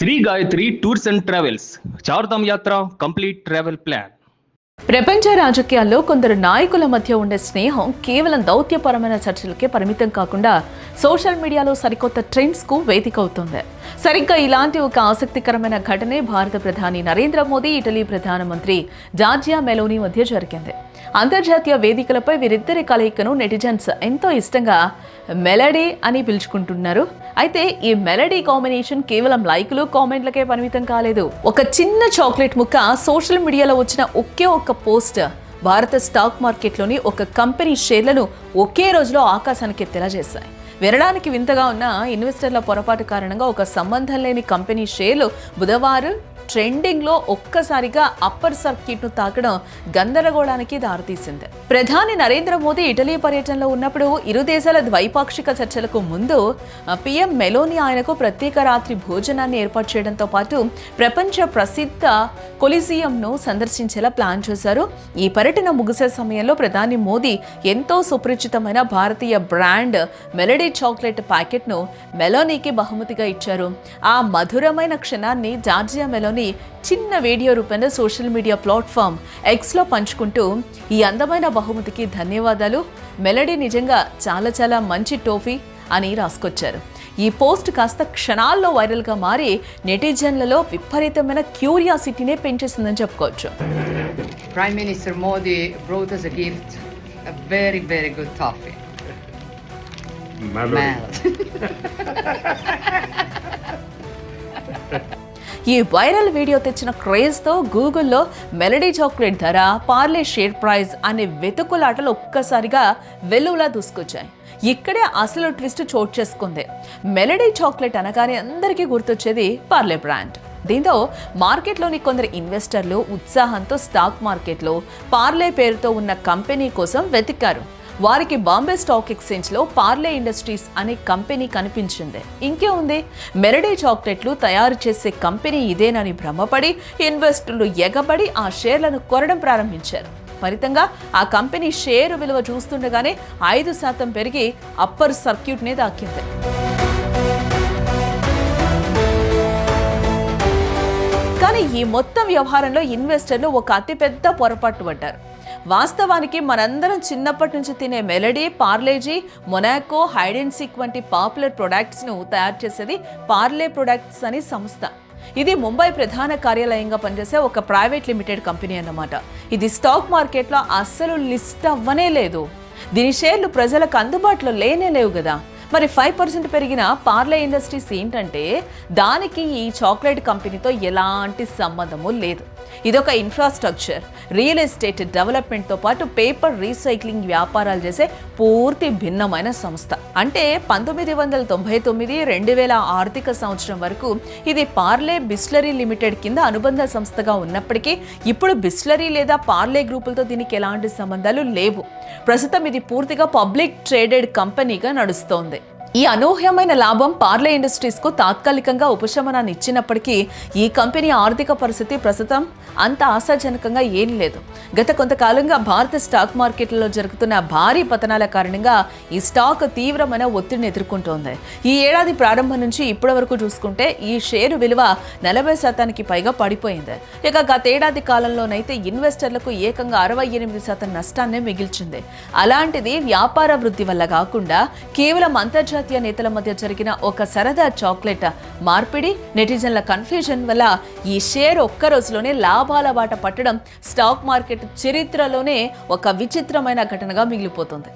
Shri Gayatri tours and travels Chardham Yatra complete travel plan. ప్రపంచ రాజకీయాల్లో కొందరు నాయకుల మధ్య ఉండే స్నేహం కేవలం దౌత్యపరమైన చర్చలకే పరిమితం కాకుండా సోషల్ మీడియాలో సరికొత్త ట్రెండ్స్కు వేదిక అవుతుంది. సరిగ్గా ఇలాంటి ఒక ఆసక్తికరమైన ఘటనే భారత ప్రధాని నరేంద్ర మోదీ, ఇటలీ ప్రధానమంత్రి జార్జియా మెలోనీ మధ్య జరిగింది. అంతర్జాతీయ వేదికలపై వీరిద్దరి కలయికను నెటిజన్స్ ఎంతో ఇష్టంగా మెలడీ అని పిలుచుకుంటున్నారు. అయితే ఈ మెలడీ కాంబినేషన్ కేవలం లైకులు, కామెంట్లకే పరిమితం కాలేదు. ఒక చిన్న చాక్లెట్ ముక్క సోషల్ మీడియాలో వచ్చిన ఒకే ఒక్క పోస్ట్ భారత స్టాక్ మార్కెట్లోని ఒక కంపెనీ షేర్లను ఒకే రోజులో ఆకాశానికి ఎత్తేలా చేశాయి. వినడానికి వింతగా ఉన్న ఇన్వెస్టర్ల పొరపాటు కారణంగా ఒక సంబంధం లేని కంపెనీ షేర్లు బుధవారం ట్రెండింగ్లో ఒక్కసారిగా అప్పర్ సర్క్యూట్ను తాకడం గందరగోళానికి దారితీసింది. ప్రధాని నరేంద్ర మోదీ ఇటలీ పర్యటనలో ఉన్నప్పుడు ఇరు దేశాల ద్వైపాక్షిక చర్చలకు ముందు పీఎం మెలోనీ ఆయనకు ప్రత్యేక రాత్రి భోజనాన్ని ఏర్పాటు చేయడంతో పాటు ప్రపంచ ప్రసిద్ధ కొలిసియంను సందర్శించేలా ప్లాన్ చేశారు. ఈ పర్యటన ముగిసే సమయంలో ప్రధాని మోదీ ఎంతో సుపరిచితమైన భారతీయ బ్రాండ్ మెలడీ చాక్లెట్ ప్యాకెట్ను మెలోనీకి బహుమతిగా ఇచ్చారు. ఆ మధురమైన క్షణాన్ని జార్జియా మెలోనీ చిన్న వీడియో రూపంలో సోషల్ మీడియా ప్లాట్ఫామ్ ఎక్స్లో పంచుకుంటూ ఈ అందమైన బహుమతికి ధన్యవాదాలు, మెలడీ నిజంగా చాలా చాలా మంచి టోఫీ అని రాసుకొచ్చారు. ఈ పోస్ట్ కాస్త క్షణాల్లో వైరల్గా మారి నెటిజన్లలో విపరీతమైన క్యూరియాసిటీనే పెంచేసిందని చెప్పుకోవచ్చు. Prime Minister Modi brought us a gift, a very, very good toffee. Melody. ఈ వైరల్ వీడియో తెచ్చిన క్రేజ్తో గూగుల్లో మెలడీ చాక్లెట్ ధర, పార్లే షేర్ ప్రైస్ అనే వెతుకులాటలు ఒక్కసారిగా వెల్లువలా దూసుకొచ్చాయి. ఇక్కడే అసలు ట్విస్ట్ చోటు చేసుకుంది. మెలడీ చాక్లెట్ అనగానే అందరికీ గుర్తొచ్చేది పార్లే బ్రాండ్. దీంతో మార్కెట్లోని కొందరు ఇన్వెస్టర్లు ఉత్సాహంతో స్టాక్ మార్కెట్లో పార్లే పేరుతో ఉన్న కంపెనీ కోసం వెతికారు. వారికి బాంబే స్టాక్ ఎక్స్చేంజ్లో పార్లే ఇండస్ట్రీస్ అనే కంపెనీ కనిపించింది. ఇంకే ఉంది, మెలడీ చాక్లెట్లు తయారు చేసే కంపెనీ ఇదేనని భ్రమపడి ఇన్వెస్టర్లు ఎగబడి ఆ షేర్లను కొనడం ప్రారంభించారు. ఫలితంగా ఆ కంపెనీ షేరు విలువ చూస్తుండగానే 5% పెరిగి అప్పర్ సర్క్యూట్నే దాకింది. కానీ ఈ మొత్తం వ్యవహారంలో ఇన్వెస్టర్లు ఒక అతిపెద్ద పొరపాటు పడ్డారు. వాస్తవానికి మనందరం చిన్నప్పటి నుంచి తినే melody, Parle-G, Monaco, hide and seek వంటి పాపులర్ ప్రొడక్ట్స్ను తయారు చేసేది పార్లే ప్రొడక్ట్స్ అనే సంస్థ. ఇది ముంబై ప్రధాన కార్యాలయంగా పనిచేసే ఒక ప్రైవేట్ లిమిటెడ్ కంపెనీ అన్నమాట. ఇది స్టాక్ మార్కెట్లో అస్సలు లిస్ట్ అవ్వనే లేదు. దీని షేర్లు ప్రజలకు అందుబాటులో లేనే లేవు కదా. మరి 5% పెరిగిన పార్లే ఇండస్ట్రీస్ ఏంటంటే దానికి ఈ చాక్లెట్ కంపెనీతో ఎలాంటి సంబంధము లేదు. ఇదొక ఇన్ఫ్రాస్ట్రక్చర్, రియల్ ఎస్టేట్ డెవలప్మెంట్తో పాటు పేపర్ రీసైక్లింగ్ వ్యాపారాలు చేసే పూర్తి భిన్నమైన సంస్థ. అంటే 1999, 2000 ఆర్థిక సంవత్సరం వరకు ఇది పార్లే బిస్లరీ లిమిటెడ్ కింద అనుబంధ సంస్థగా ఉన్నప్పటికీ ఇప్పుడు బిస్లరీ లేదా పార్లే గ్రూపులతో దీనికి ఎలాంటి సంబంధాలు లేవు. ప్రస్తుతం ఇది పూర్తిగా పబ్లిక్ ట్రేడెడ్ కంపెనీగా నడుస్తోంది. ఈ అనూహ్యమైన లాభం పార్లే ఇండస్ట్రీస్కు తాత్కాలికంగా ఉపశమనాన్ని ఇచ్చినప్పటికీ ఈ కంపెనీ ఆర్థిక పరిస్థితి ప్రస్తుతం అంత ఆశాజనకంగా ఏం లేదు. గత కొంతకాలంగా భారత స్టాక్ మార్కెట్లలో జరుగుతున్న భారీ పతనాల కారణంగా ఈ స్టాక్ తీవ్రమైన ఒత్తిడిని ఎదుర్కొంటోంది. ఈ ఏడాది ప్రారంభం నుంచి ఇప్పటి వరకు చూసుకుంటే ఈ షేరు విలువ 40% పైగా పడిపోయింది. ఇక గతేడాది కాలంలోనైతే ఇన్వెస్టర్లకు ఏకంగా 68% నష్టాన్నే మిగిల్చింది. అలాంటిది వ్యాపార వృద్ధి వల్ల కాకుండా కేవలం అంతర్జాతీయ నేతల మధ్య జరిగిన ఒక సరదా చాక్లెట్ మార్పిడి, నెటిజన్ల కన్ఫ్యూజన్ వల్ల ఈ షేర్ ఒక్క రోజులోనే లాభాల బాట పట్టడం స్టాక్ మార్కెట్ చరిత్రలోనే ఒక విచిత్రమైన ఘటనగా మిగిలిపోతుంది.